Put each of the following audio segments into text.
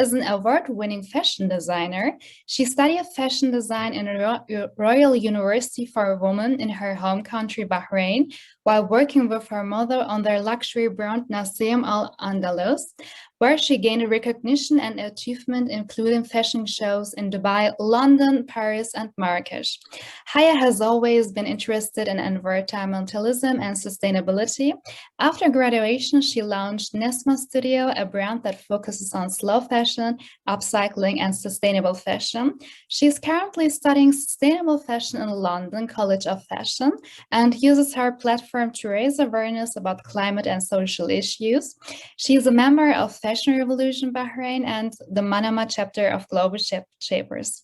is an award-winning fashion designer. She studied fashion design in Royal University for Women in her home country, Bahrain, while working with her mother on their luxury brand Nassim Al Andalus, where she gained recognition and achievement, including fashion shows in Dubai, London, Paris, and Marrakesh. Haya has always been interested in environmentalism and sustainability. After graduation, she launched Nesma Studio, a brand that focuses on slow fashion, upcycling, and sustainable fashion. She's currently studying sustainable fashion in London College of Fashion and uses her platform to raise awareness about climate and social issues. She is a member of Fashion Revolution Bahrain and the Manama chapter of Global Shapers.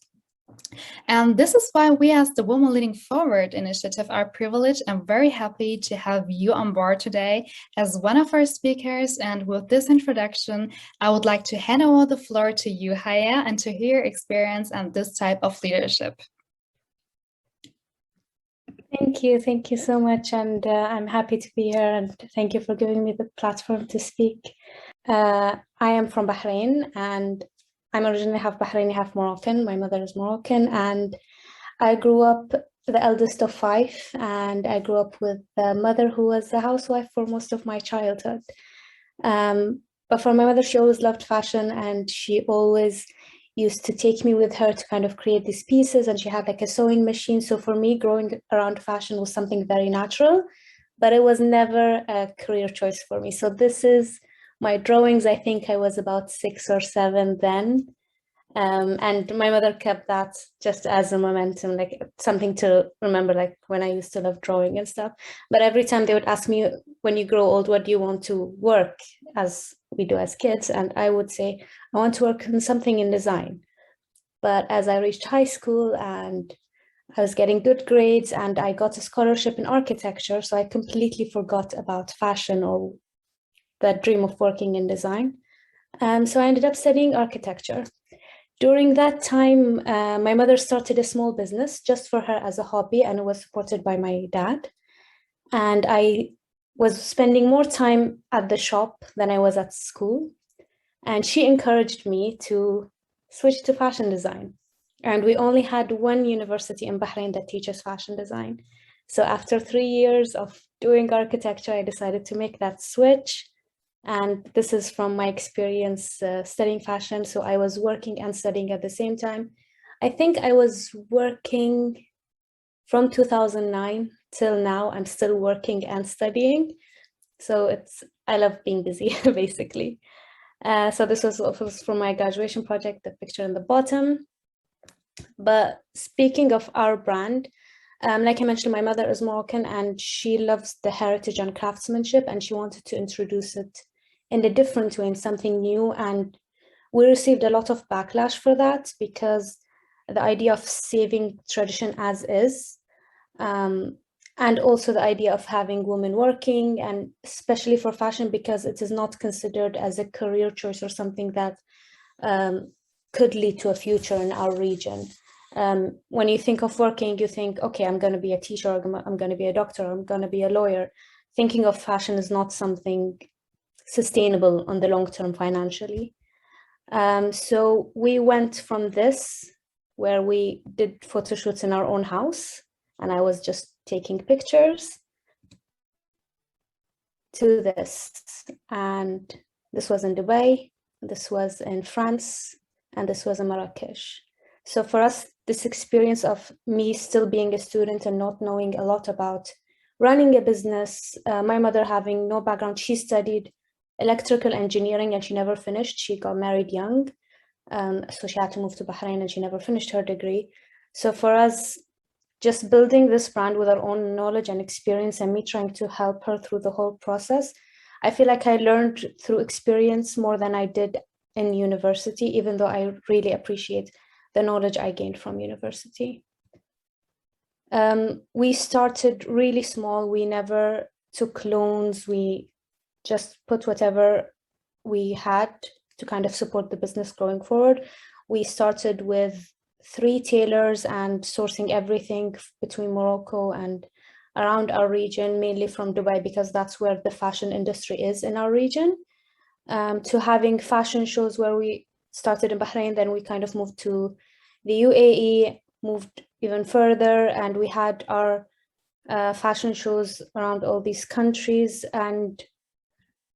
And this is why we as the Women Leading Forward initiative are privileged and very happy to have you on board today as one of our speakers. And with this introduction, I would like to hand over the floor to you, Haya, and to hear your experience and this type of leadership. Thank you so much, and I'm happy to be here, and thank you for giving me the platform to speak. I am from Bahrain, and I'm originally half Bahraini, half Moroccan. My mother is Moroccan, and I grew up the eldest of 5, and I grew up with a mother who was a housewife for most of my childhood. But for my mother, she always loved fashion, and she always used to take me with her to kind of create these pieces, and she had like a sewing machine. So for me, growing around fashion was something very natural, but it was never a career choice for me. So this is my drawings. I think I was about 6 or 7 then. And my mother kept that just as a momentum, like something to remember, like when I used to love drawing and stuff. But every time they would ask me, when you grow old, what do you want to work, as we do as kids? And I would say, I want to work in something in design. But as I reached high school and I was getting good grades and I got a scholarship in architecture, so I completely forgot about fashion or that dream of working in design. So I ended up studying architecture. During that time, my mother started a small business just for her as a hobby, and it was supported by my dad. And I was spending more time at the shop than I was at school. And she encouraged me to switch to fashion design. And we only had one university in Bahrain that teaches fashion design. So after 3 years of doing architecture, I decided to make that switch. And this is from my experience studying fashion. So I was working and studying at the same time. I think I was working from 2009 till now. I'm still working and studying. So I love being busy, basically. So this was from my graduation project, the picture in the bottom. But speaking of our brand, like I mentioned, my mother is Moroccan and she loves the heritage and craftsmanship, and she wanted to introduce it in a different way, in something new. And we received a lot of backlash for that, because the idea of saving tradition as is, and also the idea of having women working, and especially for fashion, because it is not considered as a career choice or something that could lead to a future in our region. When you think of working, you think, okay, I'm going to be a teacher, or I'm going to be a doctor, or I'm going to be a lawyer. Thinking of fashion is not something sustainable on the long term financially. So we went from this, where we did photo shoots in our own house, and I was just taking pictures, to this. And this was in Dubai, this was in France, and this was in Marrakesh. So for us, this experience of me still being a student and not knowing a lot about running a business, my mother having no background, she studied electrical engineering and she never finished. She got married young, so she had to move to Bahrain and she never finished her degree. So for us, just building this brand with our own knowledge and experience, and me trying to help her through the whole process, I feel like I learned through experience more than I did in university, even though I really appreciate the knowledge I gained from university. We started really small. We never took loans. We just put whatever we had to kind of support the business going forward. We started with 3 tailors and sourcing everything between Morocco and around our region, mainly from Dubai, because that's where the fashion industry is in our region, to having fashion shows where we started in Bahrain, then we kind of moved to the UAE, moved even further, and we had our fashion shows around all these countries. And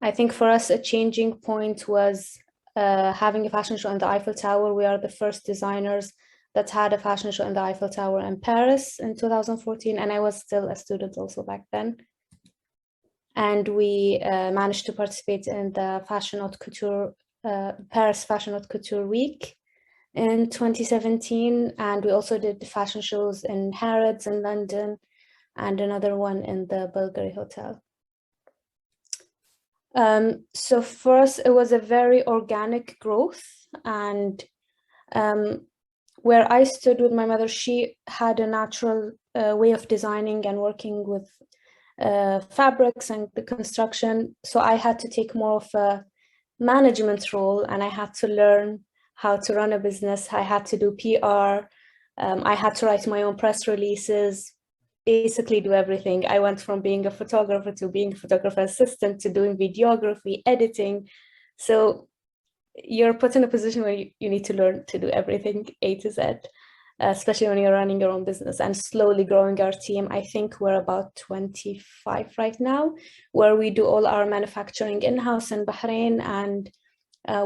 I think for us, a changing point was having a fashion show in the Eiffel Tower. We are the first designers that had a fashion show in the Eiffel Tower in Paris in 2014, and I was still a student also back then. And we managed to participate in the Fashion Haute Couture, Paris Fashion Haute Couture Week in 2017. And we also did fashion shows in Harrods in London and another one in the Bulgari Hotel. So for us, it was a very organic growth. And where I stood with my mother, she had a natural way of designing and working with fabrics and the construction. So I had to take more of a management role, and I had to learn how to run a business. I had to do PR. I had to write my own press releases, basically do everything. I went from being a photographer to being a photographer assistant to doing videography, editing. So you're put in a position where you need to learn to do everything A to Z, especially when you're running your own business and slowly growing our team. I think we're about 25 right now, where we do all our manufacturing in-house in Bahrain, and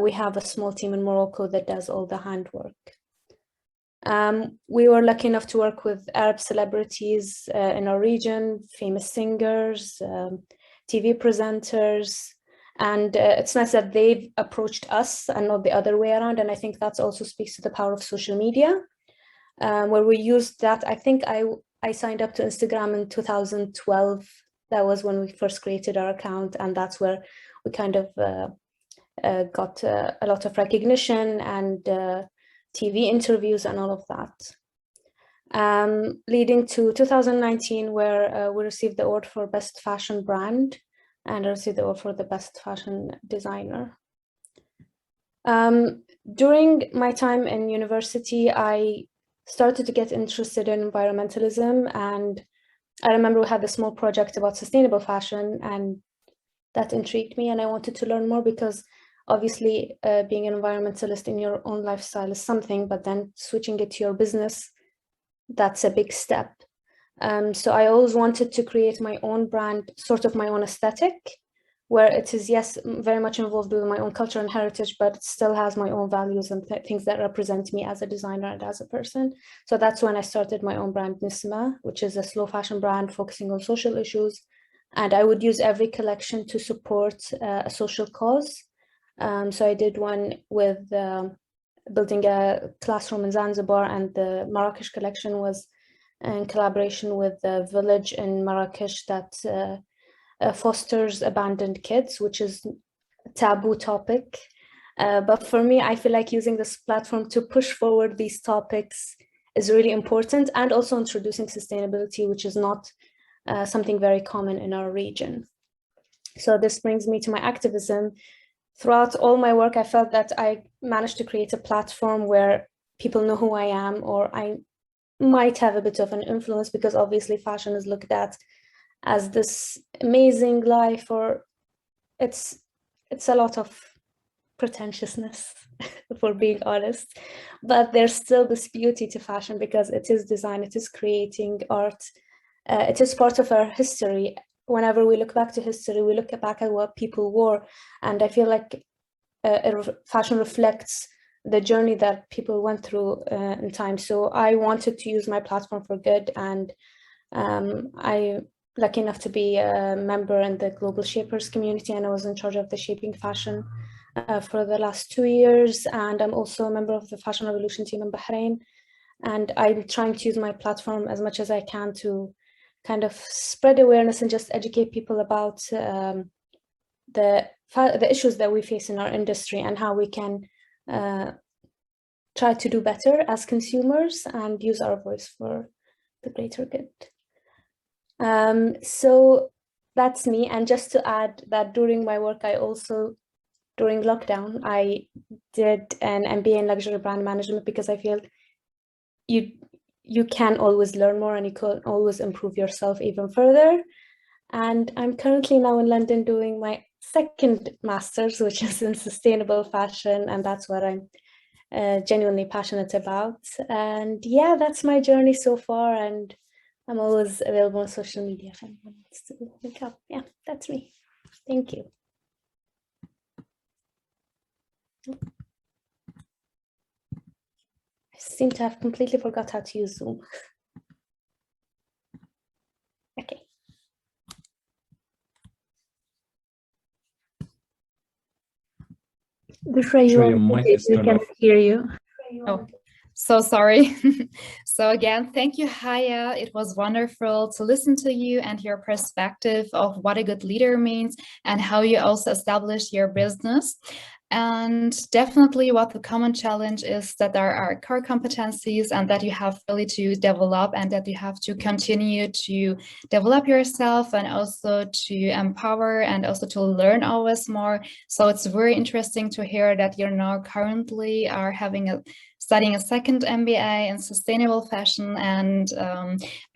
we have a small team in Morocco that does all the handwork. We were lucky enough to work with Arab celebrities in our region, famous singers, TV presenters, and it's nice that they've approached us and not the other way around. And I think that also speaks to the power of social media, where we used that. I think I signed up to Instagram in 2012. That was when we first created our account, and that's where we kind of got a lot of recognition and TV interviews and all of that. Leading to 2019, where we received the award for Best Fashion Brand, and I received the award for the Best Fashion Designer. During my time in university, I started to get interested in environmentalism, and I remember we had a small project about sustainable fashion, and that intrigued me, and I wanted to learn more, because obviously being an environmentalist in your own lifestyle is something, but then switching it to your business, that's a big step. So I always wanted to create my own brand, sort of my own aesthetic, where it is, yes, very much involved with my own culture and heritage, but it still has my own values and things that represent me as a designer and as a person. So that's when I started my own brand, Nisma, which is a slow fashion brand focusing on social issues. And I would use every collection to support a social cause. So I did one with building a classroom in Zanzibar, and the Marrakesh collection was in collaboration with the village in Marrakesh that fosters abandoned kids, which is a taboo topic. But for me, I feel like using this platform to push forward these topics is really important, and also introducing sustainability, which is not something very common in our region. So this brings me to my activism. Throughout all my work, I felt that I managed to create a platform where people know who I am, or I might have a bit of an influence, because obviously fashion is looked at as this amazing life, or it's a lot of pretentiousness, for being honest. But there's still this beauty to fashion, because it is design, it is creating art, it is part of our history. Whenever we look back to history, we look back at what people wore, and I feel like fashion reflects the journey that people went through in time. So I wanted to use my platform for good, and I'm lucky enough to be a member in the Global Shapers community, and I was in charge of the shaping fashion for the last 2 years. And I'm also a member of the Fashion Revolution team in Bahrain, and I'm trying to use my platform as much as I can to kind of spread awareness and just educate people about the issues that we face in our industry, and how we can try to do better as consumers and use our voice for the greater good. So that's me. And just to add that during my work, I also, during lockdown, I did an MBA in luxury brand management, because I feel you can always learn more, and you can always improve yourself even further. And I'm currently now in London doing my second master's, which is in sustainable fashion, and that's what I'm genuinely passionate about. And yeah, that's my journey so far, and I'm always available on social media if anyone wants to link up. Yeah, that's me. Thank you. I seem to have completely forgot how to use Zoom. Okay. Bushra, your mic is we can hear you. Oh, so sorry. So again, thank you, Haya. It was wonderful to listen to you and your perspective of what a good leader means and how you also established your business. And definitely what the common challenge is that there are core competencies and that you have really to develop and that you have to continue to develop yourself and also to empower and also to learn always more. So it's very interesting to hear that you're now currently are studying a second MBA in sustainable fashion. And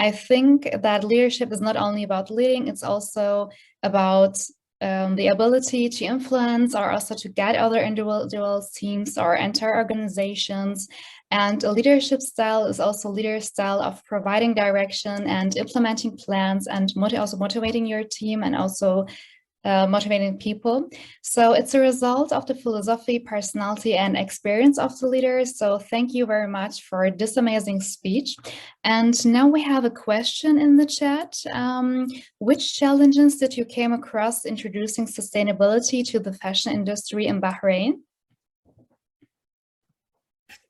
I think that leadership is not only about leading, it's also about the ability to influence or also to guide other individuals, teams, or entire organizations. And a leadership style is also leader style of providing direction and implementing plans and also motivating your team and also motivating people. So it's a result of the philosophy, personality, and experience of the leader. So thank you very much for this amazing speech. And now we have a question in the chat. Which challenges did you came across introducing sustainability to the fashion industry in Bahrain?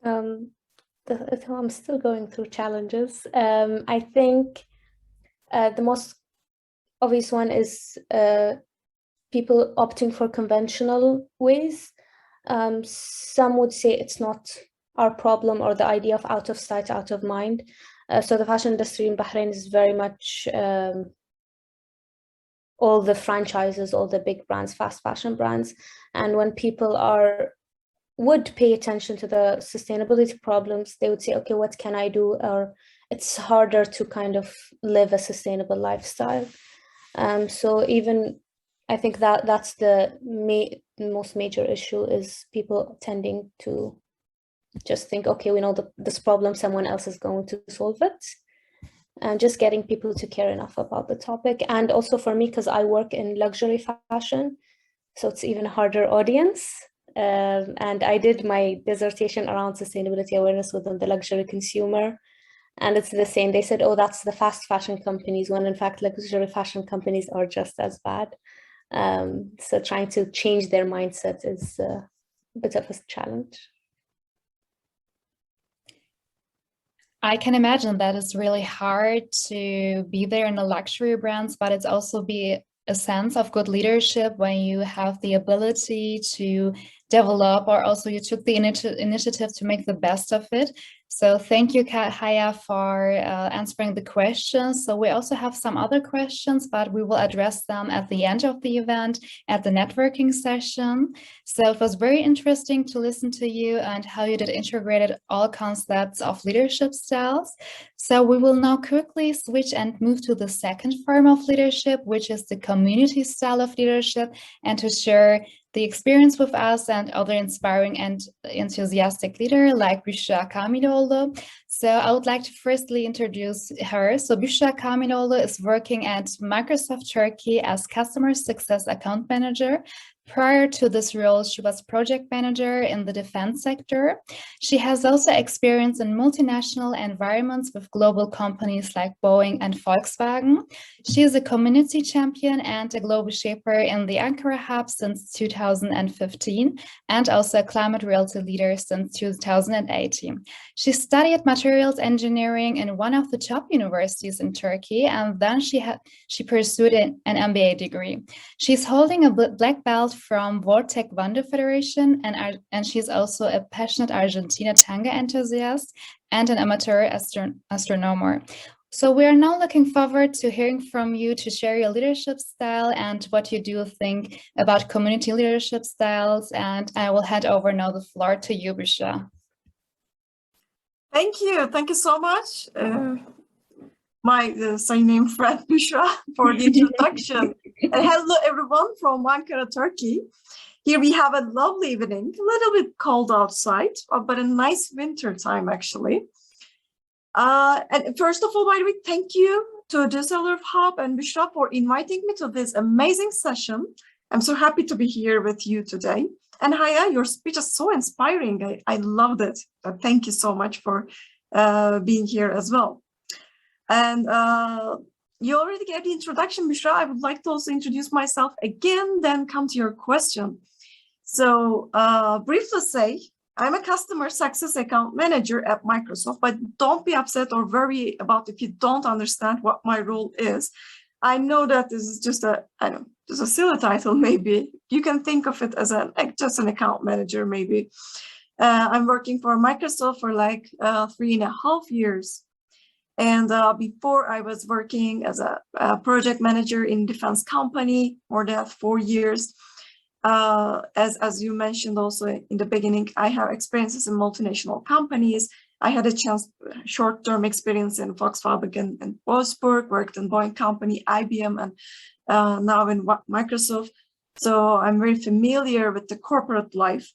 I'm still going through challenges. I think the most obvious one is people opting for conventional ways. Some would say it's not our problem, or the idea of out of sight, out of mind. So the fashion industry in Bahrain is very much all the franchises, all the big brands, fast fashion brands. And when people would pay attention to the sustainability problems, they would say, okay, what can I do? Or it's harder to kind of live a sustainable lifestyle. So even I think that's the most major issue, is people tending to just think, okay, we know this problem, someone else is going to solve it. And just getting people to care enough about the topic. And also for me, because I work in luxury fashion, so it's even a harder audience. And I did my dissertation around sustainability awareness within the luxury consumer. And it's the same. They said, oh, that's the fast fashion companies, when in fact, luxury fashion companies are just as bad. So trying to change their mindset is a bit of a challenge. I can imagine that it's really hard to be there in the luxury brands, but it's also be a sense of good leadership when you have the ability to develop, or also you took the initiative to make the best of it. So thank you, Haya, for answering the questions. So we also have some other questions, but we will address them at the end of the event at the networking session. So it was very interesting to listen to you and how you did integrated all concepts of leadership styles. So we will now quickly switch and move to the second form of leadership, which is the community style of leadership, and to share the experience with us and other inspiring and enthusiastic leader like Bushra Kamiloğlu. So I would like to firstly introduce her. So Bushra Kamiloğlu is working at Microsoft Turkey as Customer Success Account Manager. Prior to this role, she was project manager in the defense sector. She has also experience in multinational environments with global companies like Boeing and Volkswagen. She is a community champion and a global shaper in the Ankara Hub since 2015, and also a climate reality leader since 2018. She studied materials engineering in one of the top universities in Turkey, and then she pursued an MBA degree. She's holding a black belt from World Taekwondo Federation, and she's also a passionate Argentina tango enthusiast and an amateur astronomer. So we are now looking forward to hearing from you to share your leadership style and what you do think about community leadership styles. And I will hand over now the floor to you, Bushra. Thank you so much. My surname friend Bushra for the introduction. Hello everyone from Ankara, Turkey. Here we have a lovely evening, a little bit cold outside, but a nice winter time actually. And first of all, by the way, thank you to Düsseldorf Hub and Büşra for inviting me to this amazing session. I'm so happy to be here with you today. And Haya, your speech is so inspiring. I loved it. Thank you so much for being here as well. And you already gave the introduction, Büşra. I would like to also introduce myself again, then come to your question. So briefly say, I'm a customer success account manager at Microsoft, but don't be upset or worry about if you don't understand what my role is. I know that this is just a, just a silly title, maybe. You can think of it as just an account manager, maybe. I'm working for Microsoft for like 3.5 years. And before I was working as a project manager in defense company, more than 4 years. As you mentioned also in the beginning, I have experiences in multinational companies. I had a chance, short-term experience in Volkswagen and Wolfsburg, worked in Boeing company, IBM, and now in Microsoft. So I'm very familiar with the corporate life,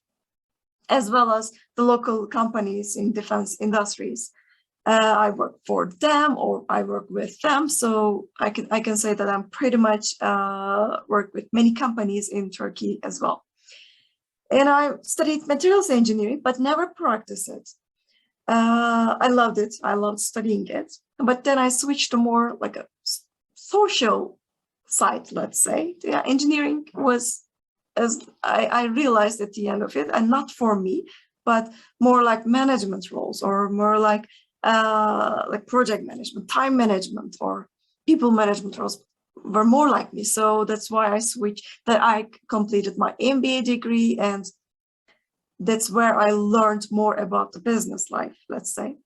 as well as the local companies in defense industries. I work for them or I work with them, so I can say that I'm pretty much work with many companies in Turkey as well. And I studied materials engineering, but never practiced it. I loved it. I loved studying it. But then I switched to more like a social side, let's say. Yeah, engineering was, as I realized at the end of it, and not for me, but more like management roles or more like project management, time management, or people management roles were more like me. So that's why I switched, that I completed my MBA degree, and that's where I learned more about the business life, let's say.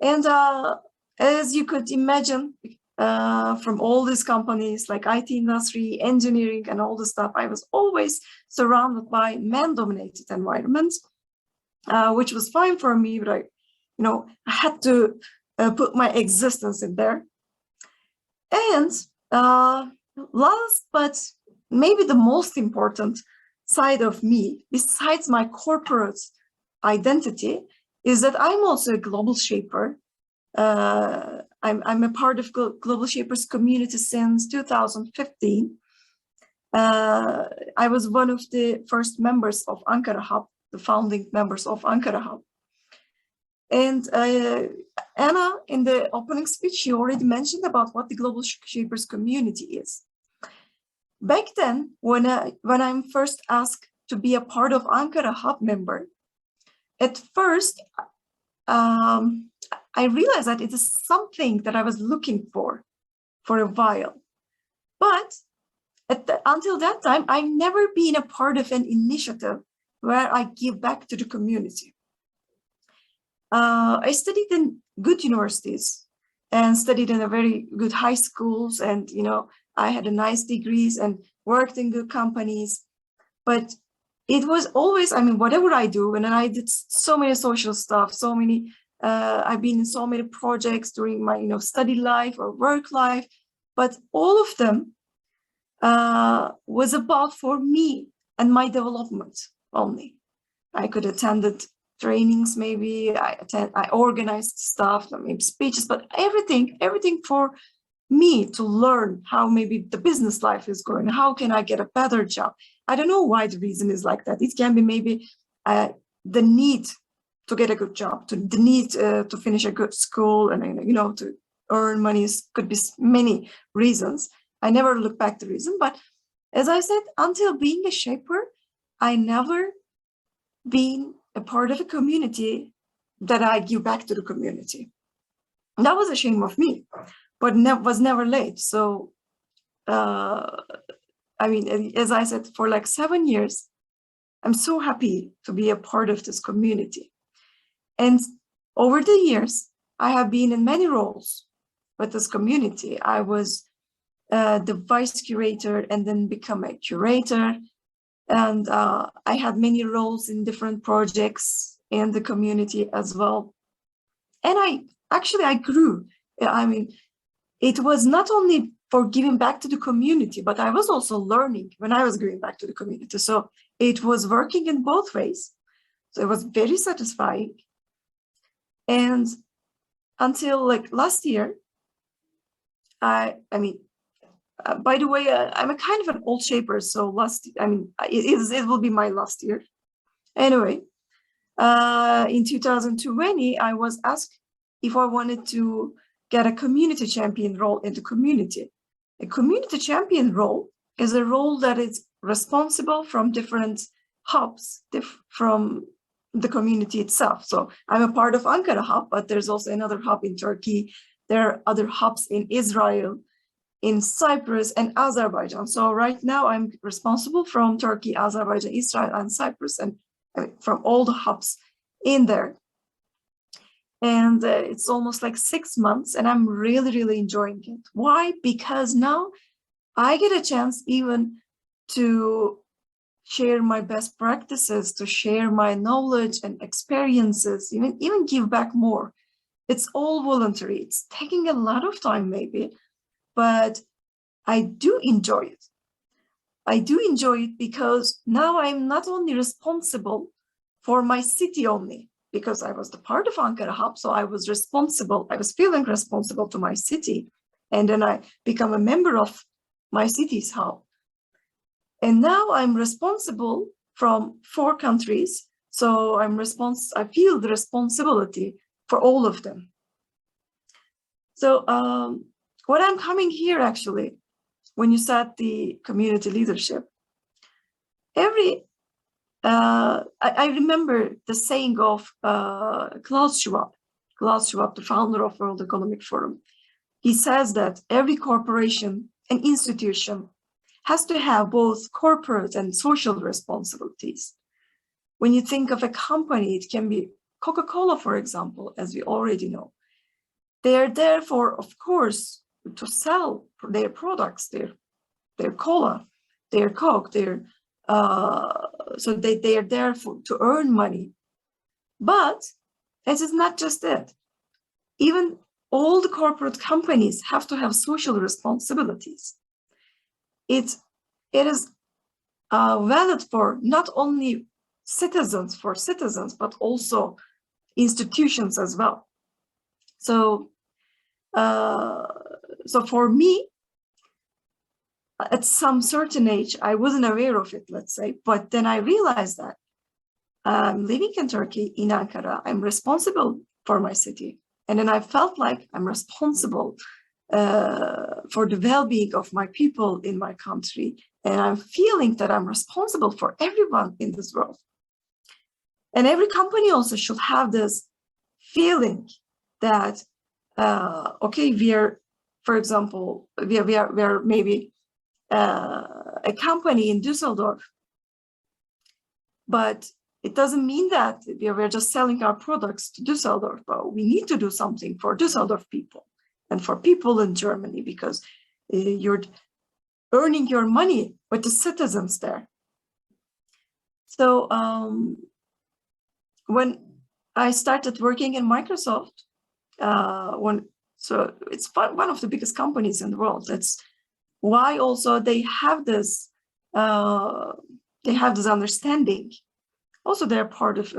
And as you could imagine, from all these companies like IT industry, engineering, and all the stuff, I was always surrounded by man-dominated environments, which was fine for me, but I had to put my existence in there. And last, but maybe the most important side of me, besides my corporate identity, is that I'm also a global shaper. I'm a part of Global Shapers community since 2015. I was one of the first members of Ankara Hub, the founding members of Ankara Hub. And Anna, in the opening speech, she already mentioned about what the Global Shapers community is. Back then, when I'm first asked to be a part of Ankara Hub member, at first, I realized that it is something that I was looking for a while. But until that time, I've never been a part of an initiative where I give back to the community. I studied in good universities and studied in a very good high schools, and I had a nice degrees and worked in good companies. But it was always, whatever I do, and I did so many social stuff, so many. I've been in so many projects during my study life or work life, but all of them was about for me and my development only. I could attend trainings, maybe I organized stuff, maybe speeches, but everything for me to learn how maybe the business life is going, how can I get a better job. I don't know why the reason is like that. It can be maybe the need to get a good job, the need to finish a good school, and to earn money. Could be many reasons. I never look back the reason, but as I said, until being a shaper, I never been a part of a community that I give back to the community. And that was a shame of me, but was never late. So, as I said, for like 7 years, I'm so happy to be a part of this community. And over the years, I have been in many roles with this community. I was the vice curator and then become a curator. And I had many roles in different projects in the community as well. And I grew. It was not only for giving back to the community, but I was also learning when I was giving back to the community. So it was working in both ways. So it was very satisfying. And until like last year, by the way, I'm a kind of an old shaper. So it will be my last year. Anyway, in 2020, I was asked if I wanted to get a community champion role in the community. A community champion role is a role that is responsible from different hubs from the community itself. So I'm a part of Ankara hub, but there's also another hub in Turkey. There are other hubs in Israel, in Cyprus and Azerbaijan. So right now I'm responsible from Turkey, Azerbaijan, Israel, and Cyprus, and from all the hubs in there. And it's almost like 6 months, and I'm really, really enjoying it. Why? Because now I get a chance even to share my best practices, to share my knowledge and experiences, even give back more. It's all voluntary. It's taking a lot of time maybe, but I do enjoy it. I do enjoy it because now I'm not only responsible for my city only, because I was the part of Ankara Hub, so I was feeling responsible to my city. And then I become a member of my city's hub. And now I'm responsible from 4 countries. So I feel the responsibility for all of them. So what I'm coming here actually, when you said the community leadership, I remember the saying of Klaus Schwab, the founder of World Economic Forum. He says that every corporation and institution has to have both corporate and social responsibilities. When you think of a company, it can be Coca-Cola, for example, as we already know. They are there for, of course, to sell their products, their cola, their Coke, so they are there to earn money. But it is not just it. Even all the corporate companies have to have social responsibilities. It is valid for not only citizens, but also institutions as well. So for me, at some certain age, I wasn't aware of it, let's say, but then I realized that I'm living in Turkey, in Ankara, I'm responsible for my city. And then I felt like I'm responsible for the well-being of my people in my country. And I'm feeling that I'm responsible for everyone in this world. And every company also should have this feeling that, okay, for example, we are maybe a company in Düsseldorf, but it doesn't mean that we're just selling our products to Düsseldorf, but we need to do something for Düsseldorf people and for people in Germany, because you're earning your money with the citizens there. So when I started working in Microsoft, so it's one of the biggest companies in the world. That's why also they have this understanding. Also, they're part of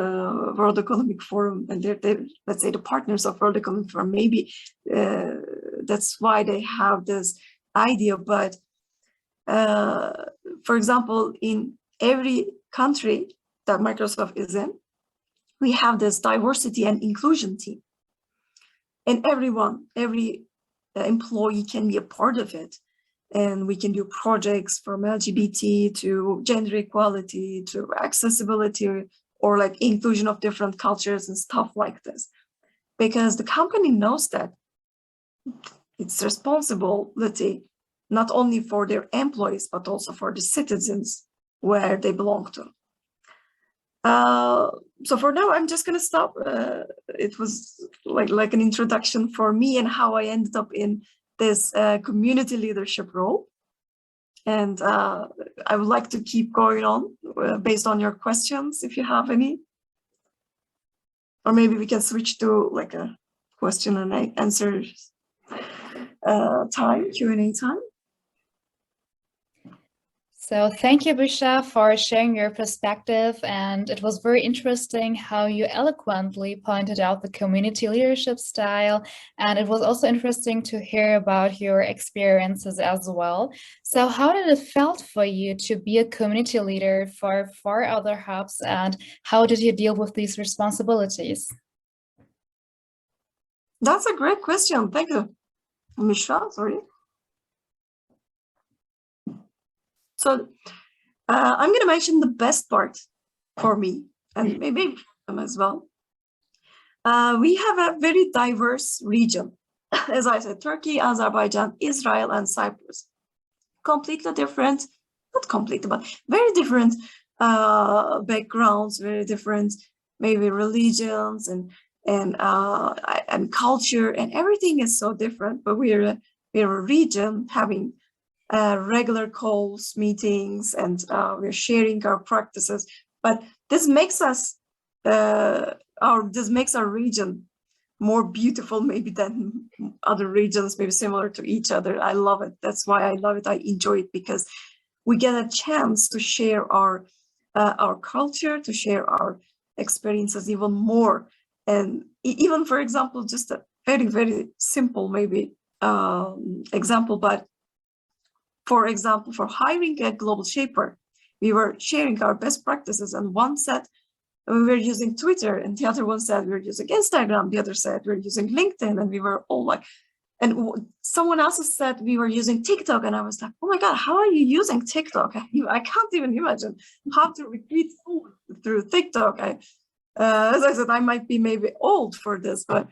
World Economic Forum, and they're let's say the partners of World Economic Forum. Maybe that's why they have this idea. But for example, in every country that Microsoft is in, we have this diversity and inclusion team, and every employee can be a part of it. And we can do projects from LGBT to gender equality to accessibility, or like inclusion of different cultures and stuff like this. Because the company knows that it's responsibility not only for their employees, but also for the citizens where they belong to. So for now, I'm just going to stop. It was like an introduction for me and how I ended up in this community leadership role. And I would like to keep going on based on your questions, if you have any. Or maybe we can switch to like a question and answers Q&A time. So thank you, Busha, for sharing your perspective. And it was very interesting how you eloquently pointed out the community leadership style. And it was also interesting to hear about your experiences as well. So how did it felt for you to be a community leader for 4 other hubs? And how did you deal with these responsibilities? That's a great question. Thank you, Mishra. Sorry. So I'm going to mention the best part for me, and maybe them as well. We have a very diverse region. As I said, Turkey, Azerbaijan, Israel, and Cyprus. Completely different, not completely, but very different backgrounds, very different, maybe religions and culture, and everything is so different. But we're a region having regular calls, meetings, and we're sharing our practices. But this makes us this makes our region more beautiful, maybe than other regions, maybe similar to each other. I love it. That's why I love it. I enjoy it because we get a chance to share our culture, to share our experiences even more. And even, for example, just a very, very simple maybe example, but for example, for hiring a global shaper, we were sharing our best practices, and one said we were using Twitter, and the other one said we were using Instagram, the other said we were using LinkedIn, and we were all like, and someone else said we were using TikTok, and I was like, oh my God, how are you using TikTok? I can't even imagine how to recruit food through TikTok. As I said, I might be maybe old for this, but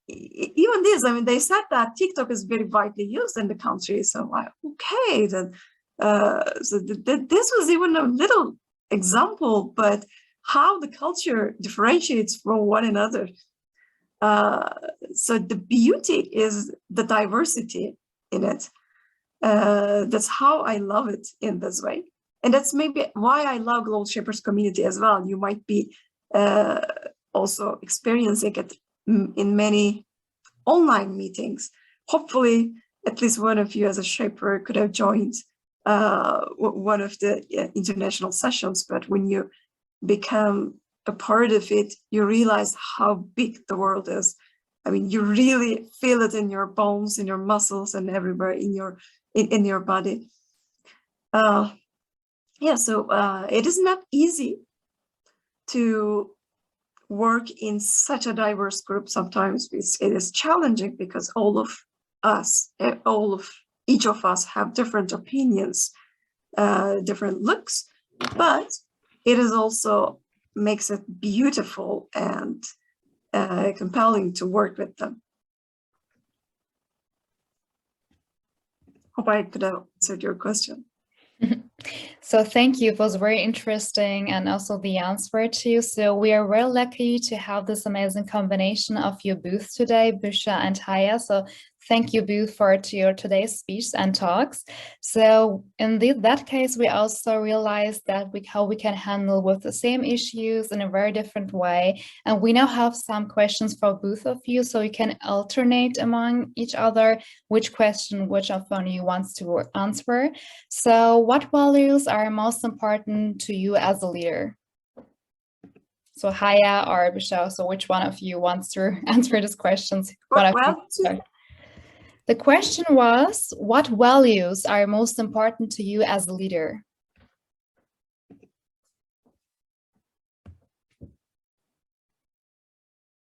even this, I mean, they said that TikTok is very widely used in the country. So okay, then this was even a little example, but how the culture differentiates from one another. So the beauty is the diversity in it. That's how I love it in this way. And that's maybe why I love Global Shapers community as well. You might be also experiencing it in many online meetings. Hopefully, at least one of you as a shaper could have joined one of the international sessions, but when you become a part of it, you realize how big the world is. I mean, you really feel it in your bones, in your muscles, and everywhere in your body. So it is not easy to work in such a diverse group. Sometimes it is challenging because each of us have different opinions, different looks, but it is also makes it beautiful and compelling to work with them. Hope I could have answered your question. So thank you. It was very interesting, and also the answer too. So we are very lucky to have this amazing combination of your booth today, Busha and Haya. So thank you both for your today's speech and talks. So in that case, we also realized that how we can handle with the same issues in a very different way. And we now have some questions for both of you, so you can alternate among each other which of one you wants to answer. So what values are most important to you as a leader? So Haya or Busha, so which one of you wants to answer these questions? The question was, what values are most important to you as a leader?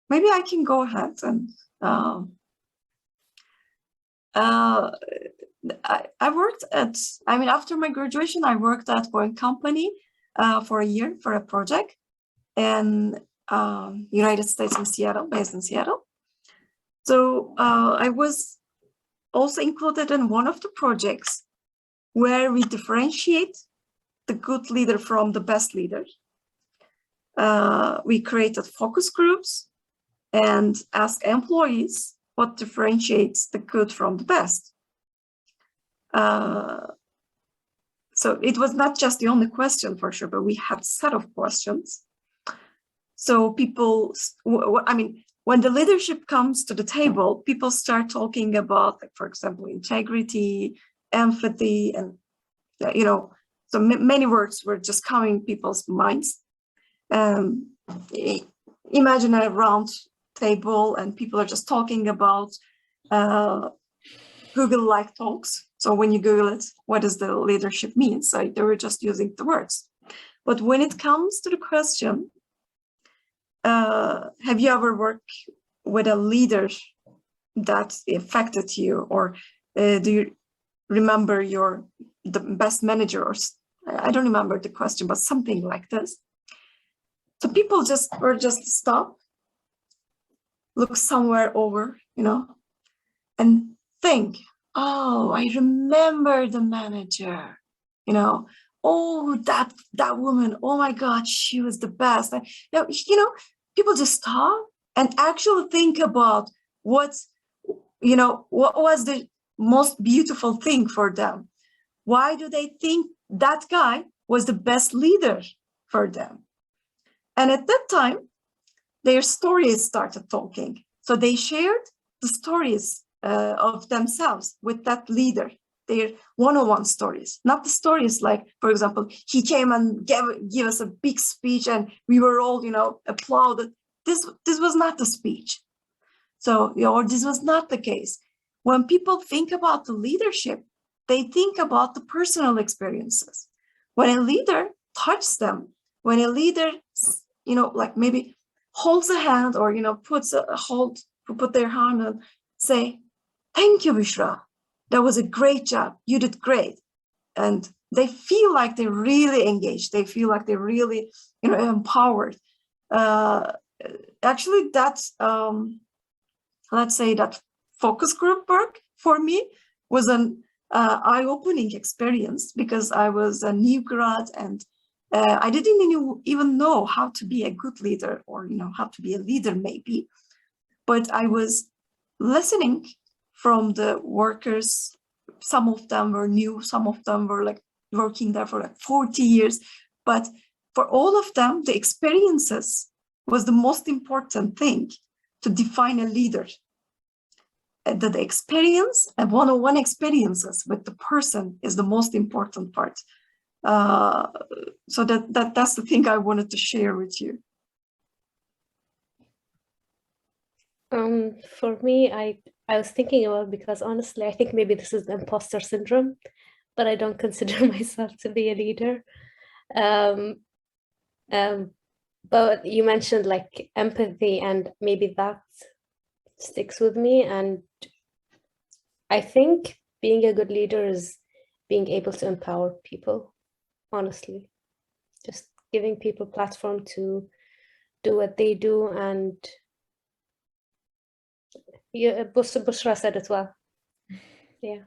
Maybe I can go ahead and I worked at, after my graduation, I worked at one company for a year for a project in United States in Seattle, based in Seattle. So I was also included in one of the projects where we differentiate the good leader from the best leader. We created focus groups and asked employees what differentiates the good from the best. So it was not just the only question for sure, but we had a set of questions. So people, when the leadership comes to the table, people start talking about, like, for example, integrity, empathy, and, you know, so many words were just coming in people's minds. Imagine a round table and people are just talking about Google-like talks. So when you Google it, what does the leadership mean? So they were just using the words. But when it comes to the question, have you ever worked with a leader that affected you, or do you remember the best manager, or I don't remember the question, but something like this. So people were just stop, look somewhere over, you know, and think, oh, I remember the manager, you know, oh, that woman, oh my God, she was the best. And, you know, people just stop and actually think about what was the most beautiful thing for them. Why do they think that guy was the best leader for them? And at that time, their stories started talking. So they shared the stories of themselves with that leader, their one-on-one stories, not the stories like, for example, he came and gave us a big speech and we were all, you know, applauded. This was not the speech. So, you know, or this was not the case. When people think about the leadership, they think about the personal experiences. When a leader touches them, when a leader, you know, like maybe holds a hand or, you know, put their hand and say, thank you, Büşra. That was a great job. You did great. And they feel like they're really engaged. They feel like they're really, you know, empowered. Actually, that's, let's say that focus group work for me was an eye-opening experience, because I was a new grad and I didn't even know how to be a good leader, or, you know, how to be a leader maybe. But I was listening from the workers. Some of them were new, some of them were like working there for like 40 years. But for all of them, the experiences was the most important thing to define a leader. The experience and one-on-one experiences with the person is the most important part. So that's the thing I wanted to share with you. For me, I was thinking about, because honestly, I think maybe this is the imposter syndrome, but I don't consider myself to be a leader. But you mentioned like empathy, and maybe that sticks with me. And I think being a good leader is being able to empower people, honestly, just giving people platform to do what they do. And yeah, Bushra said it well. Yeah.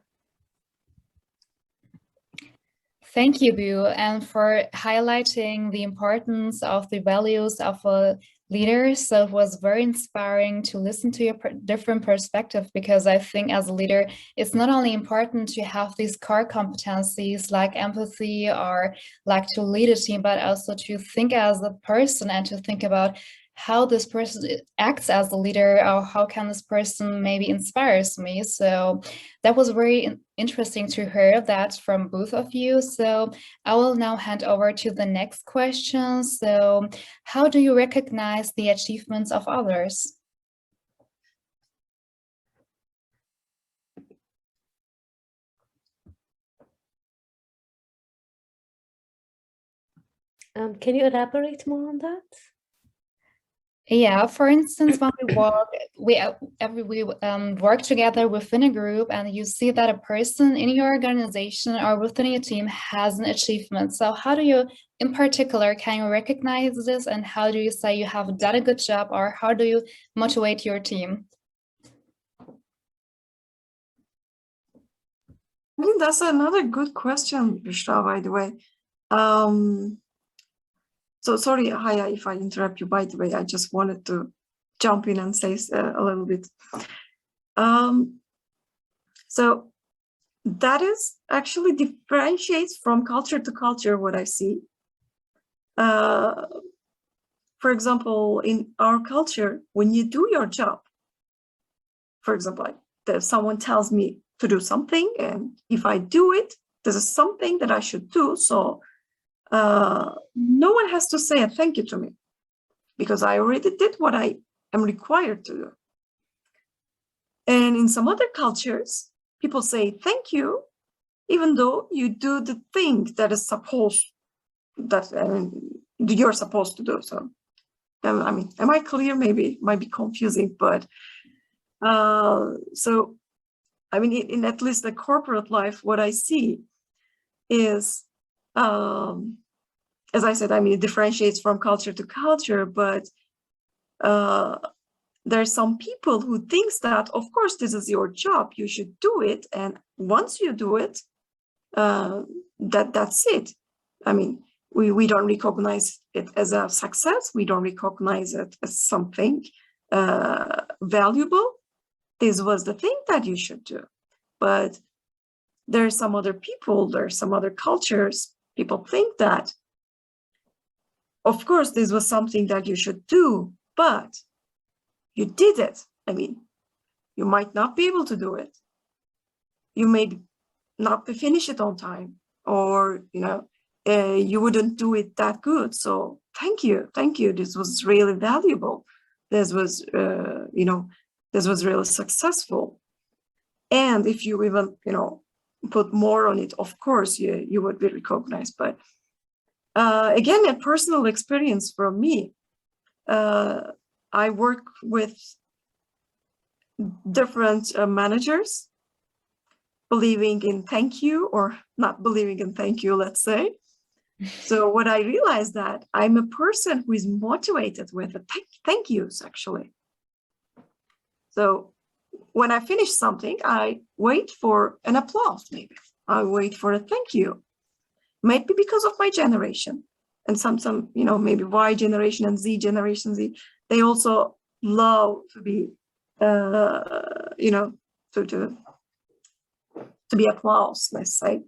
Thank you, Bu, and for highlighting the importance of the values of a leader. So it was very inspiring to listen to your different perspective, because I think as a leader, it's not only important to have these core competencies like empathy or like to lead a team, but also to think as a person and to think about how this person acts as a leader, or how can this person maybe inspires me. So that was very interesting to hear that from both of you. So I will now hand over to the next question. So how do you recognize the achievements of others? Can you elaborate more on that? Yeah, for instance, when we work together within a group, and you see that a person in your organization or within your team has an achievement. So how do you, in particular, can you recognize this, and how do you say you have done a good job, or how do you motivate your team? I think that's another good question, Büşra, by the way. So sorry, Haya, if I interrupt you, by the way, I just wanted to jump in and say a little bit. So that is actually differentiates from culture to culture, what I see. For for example, in our culture, when you do your job, for example, like someone tells me to do something, and if I do it, this is something that I should do. So no one has to say a thank you to me because I already did what I am required to do. And in some other cultures, people say thank you, even though you do the thing that is supposed, that you're supposed to do. So, I mean, am I clear? Maybe it might be confusing, but so, I mean, in at least the corporate life, what I see is, as I said, I mean, it differentiates from culture to culture, but there are some people who thinks that, of course, this is your job, you should do it. And once you do it, that's it. I mean, we don't recognize it as a success. We don't recognize it as something valuable. This was the thing that you should do. But there are some other people, there are some other cultures, people think that, of course, this was something that you should do, but you did it. I mean, you might not be able to do it. You may not finish it on time, or, you know, you wouldn't do it that good. So thank you. This was really valuable. This was, you know, this was really successful. And if you even, you know, put more on it, of course, you would be recognized. But again, a personal experience from me. I work with different managers believing in thank you or not believing in thank you, let's say. So what I realized that I'm a person who is motivated with a thank yous, actually. So when I finish something, I wait for an applause, maybe. I wait for a thank you, maybe because of my generation. And some, you know, maybe Y generation and Z generation, they also love to be, you know, to be applause, let's say.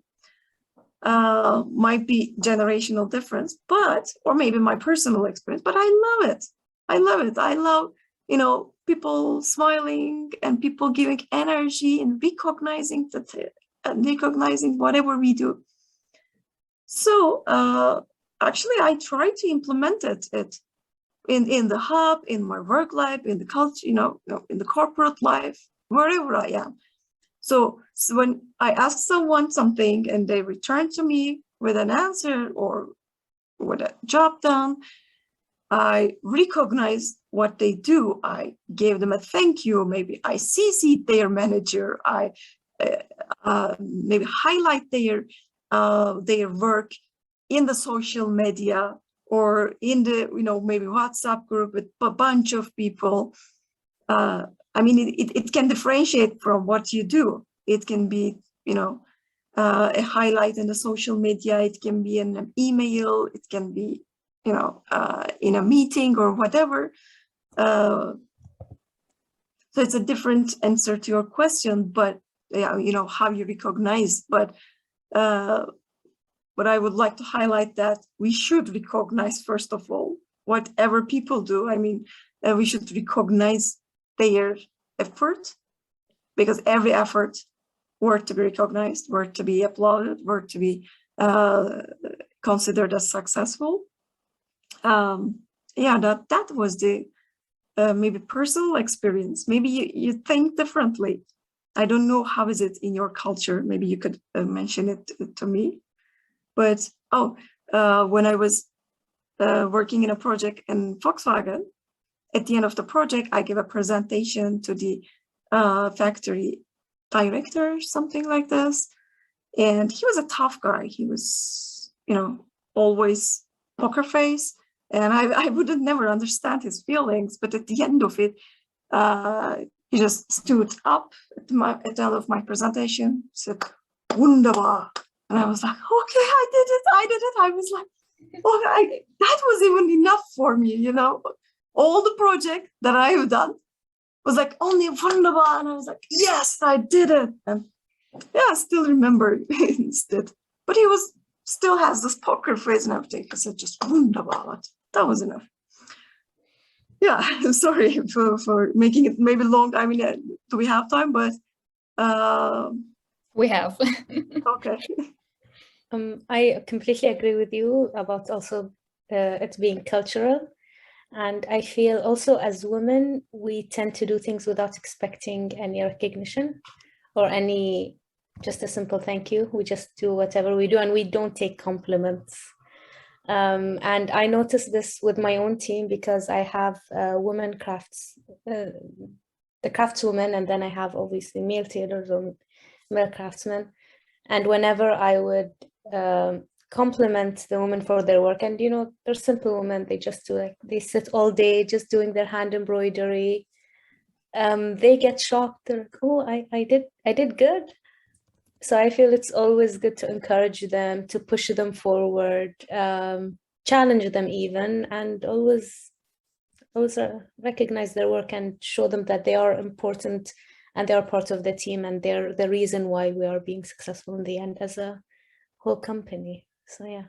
Might be generational difference, but, or maybe my personal experience, but I love it. I love, you know, people smiling and people giving energy and recognizing that, recognizing whatever we do. So actually, I try to implement it in the hub, in my work life, in the culture, you know, in the corporate life, wherever I am. So when I ask someone something and they return to me with an answer or with a job done, I recognize what they do. I gave them a thank you. Maybe I CC'd their manager. I maybe highlight their work in the social media or in the, you know, maybe WhatsApp group with a bunch of people. I mean, it can differentiate from what you do. It can be, you know, a highlight in the social media. It can be in an email. It can be, you know, in a meeting or whatever. So it's a different answer to your question, but yeah, you know, how you recognize. But I would like to highlight that we should recognize, first of all, whatever people do. I mean, we should recognize their effort, because every effort worth to be recognized, worth to be applauded, worth to be considered as successful. Yeah, that was the maybe personal experience. Maybe you think differently. I don't know, how is it in your culture? Maybe you could mention it to me. But when I was working in a project in Volkswagen, at the end of the project, I gave a presentation to the factory director, something like this. And he was a tough guy. He was, you know, always poker face. And I wouldn't never understand his feelings. But at the end of it, he just stood up at the end of my presentation, said, "Wunderbar." And I was like, okay, I did it. I was like, oh, that was even enough for me, you know. All the project that I have done was like only wunderbar. And I was like, yes, I did it. And yeah, I still remember instead. But he still has this poker face and everything. I said, just wunderbar. That was enough. yeah, I'm sorry for making it maybe long. I mean, do we have time? But we have. Okay. I completely agree with you about also it being cultural. And I feel also as women, we tend to do things without expecting any recognition or any, just a simple thank you. We just do whatever we do and we don't take compliments. And I noticed this with my own team because I have women crafts, the craftswomen, and then I have obviously male tailors or male craftsmen. And whenever I would compliment the women for their work, and they're simple women, they just do they sit all day just doing their hand embroidery. They get shocked. They're like, oh, I did good. So I feel it's always good to encourage them, to push them forward, challenge them even, and always recognize their work and show them that they are important and they are part of the team and they're the reason why we are being successful in the end as a whole company. So yeah.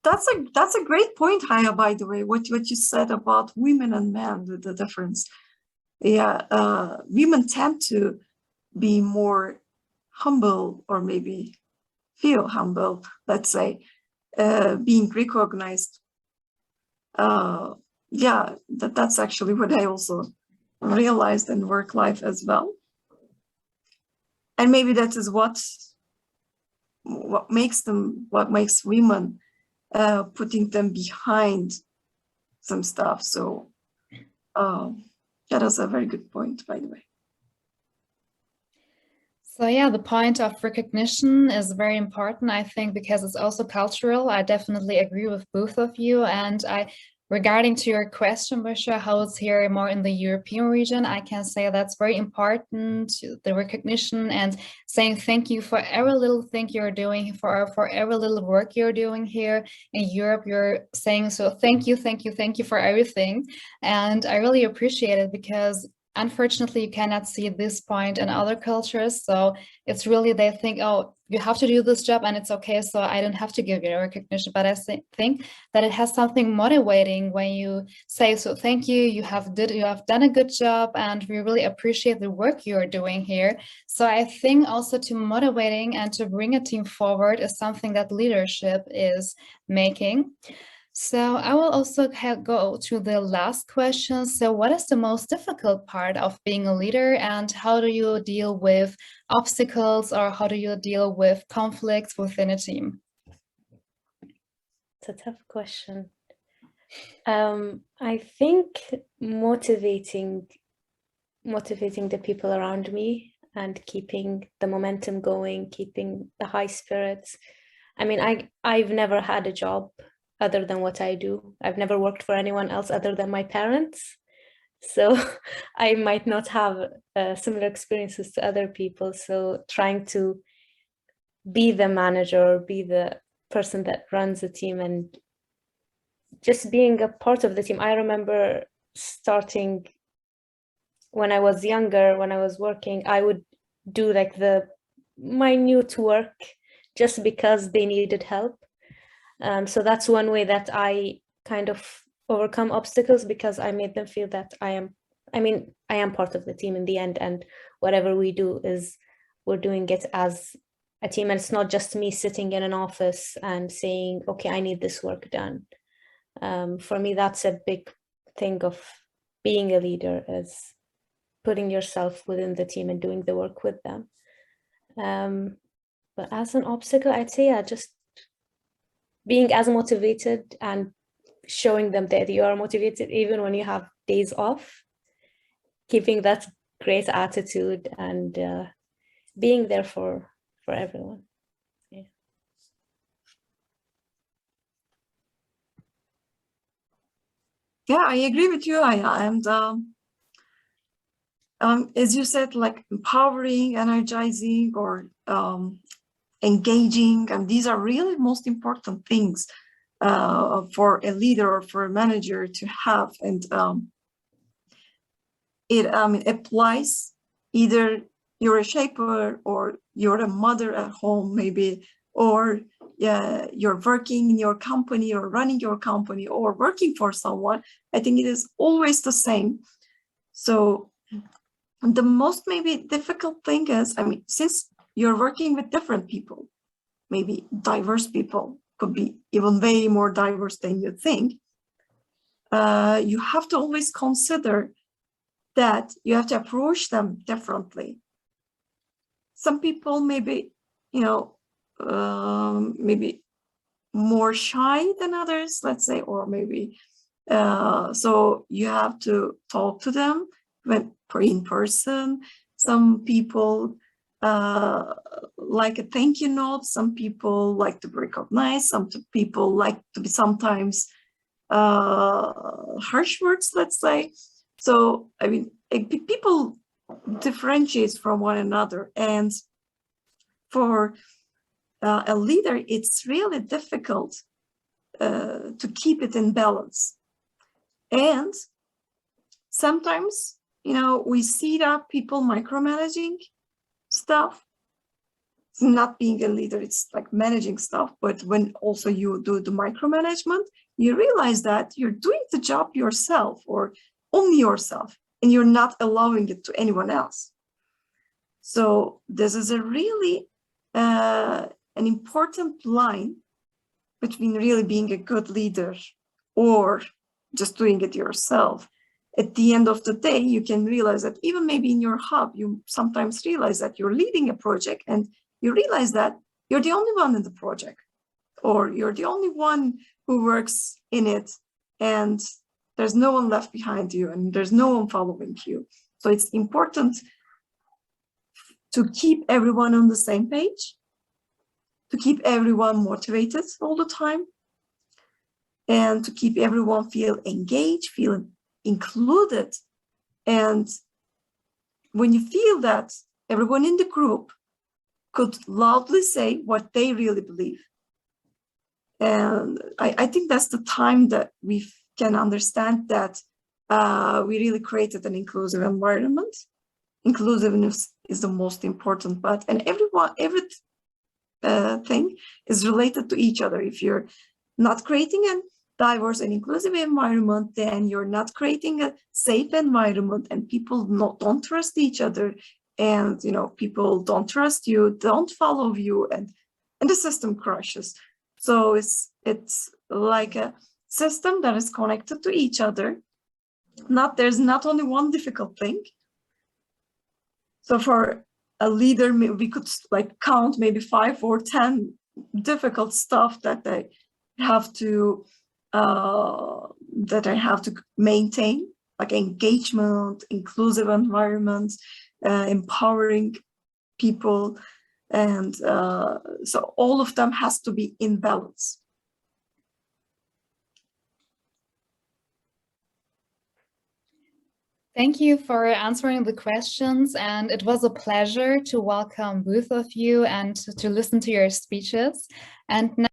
That's a great point, Haya, by the way, what you said about women and men, the difference. Yeah, women tend to be more humble, or maybe feel humble, let's say, being recognized. Yeah, that's actually what I also realized in work life as well. And maybe that is what makes women putting them behind some stuff. So that is a very good point, by the way. So yeah, the point of recognition is very important, I think, because it's also cultural. I definitely agree with both of you. And regarding to your question, Bushra, how it's here more in the European region, I can say that's very important, the recognition and saying thank you for every little thing you're doing, for every little work you're doing here in Europe. You're saying, so thank you for everything. And I really appreciate it because unfortunately, you cannot see this point in other cultures. So it's really, they think, oh, you have to do this job and it's okay, so I don't have to give you recognition. But I think that it has something motivating when you say, so thank you, you have done a good job and we really appreciate the work you're doing here. So I think also to motivating and to bring a team forward is something that leadership is making. So I will also go to the last question. So what is the most difficult part of being a leader and how do you deal with obstacles or how do you deal with conflicts within a team? It's a tough question. I think motivating the people around me and keeping the momentum going, keeping the high spirits. I mean, I've never had a job other than what I do. I've never worked for anyone else other than my parents. So I might not have similar experiences to other people. So trying to be the manager, be the person that runs the team and just being a part of the team. I remember starting when I was younger, when I was working, I would do like the minute work just because they needed help. So that's one way that I kind of overcome obstacles because I made them feel that I am part of the team in the end, and whatever we do is we're doing it as a team, and it's not just me sitting in an office and saying, okay, I need this work done. For me, that's a big thing of being a leader, is putting yourself within the team and doing the work with them. But as an obstacle, I'd say just being as motivated and showing them that you are motivated even when you have days off, keeping that great attitude and being there for everyone. Yeah, I agree with you, Aya. And as you said, like empowering, energizing, or engaging, and these are really most important things for a leader or for a manager to have. And it applies either you're a shaper or you're a mother at home, maybe, or you're working in your company or running your company or working for someone, I think it is always the same. So the most maybe difficult thing is, I mean, since you're working with different people, maybe diverse people, could be even way more diverse than you think, you have to always consider that you have to approach them differently. Some people maybe, maybe more shy than others, let's say, or maybe, so you have to talk to them when in person. Some people like a thank you note, some people like to be recognized, some people like to be sometimes harsh words, let's say. So, I mean, people differentiate from one another, and for a leader, it's really difficult to keep it in balance. And sometimes, we see that people micromanaging stuff. It's not being a leader, it's like managing stuff. But when also you do the micromanagement, you realize that you're doing the job yourself or only yourself, and you're not allowing it to anyone else. So this is a really an important line between really being a good leader or just doing it yourself. At the end of the day, you can realize that even maybe in your hub, you sometimes realize that you're leading a project and you realize that you're the only one in the project, or you're the only one who works in it, and there's no one left behind you and there's no one following you. So it's important to keep everyone on the same page, to keep everyone motivated all the time, and to keep everyone feel engaged, feel included. And when you feel that everyone in the group could loudly say what they really believe. And I think that's the time that we can understand that we really created an inclusive environment. Inclusiveness is the most important part, and everything is related to each other. If you're not creating a diverse and inclusive environment, then you're not creating a safe environment, and people don't trust each other, and people don't trust you, don't follow you, and the system crashes. So it's like a system that is connected to each other. There's not only one difficult thing. So for a leader, we could like count maybe 5 or 10 difficult stuff that they have to maintain, like engagement, inclusive environment, empowering people, and so all of them has to be in balance. Thank you for answering the questions, and it was a pleasure to welcome both of you and to listen to your speeches. And now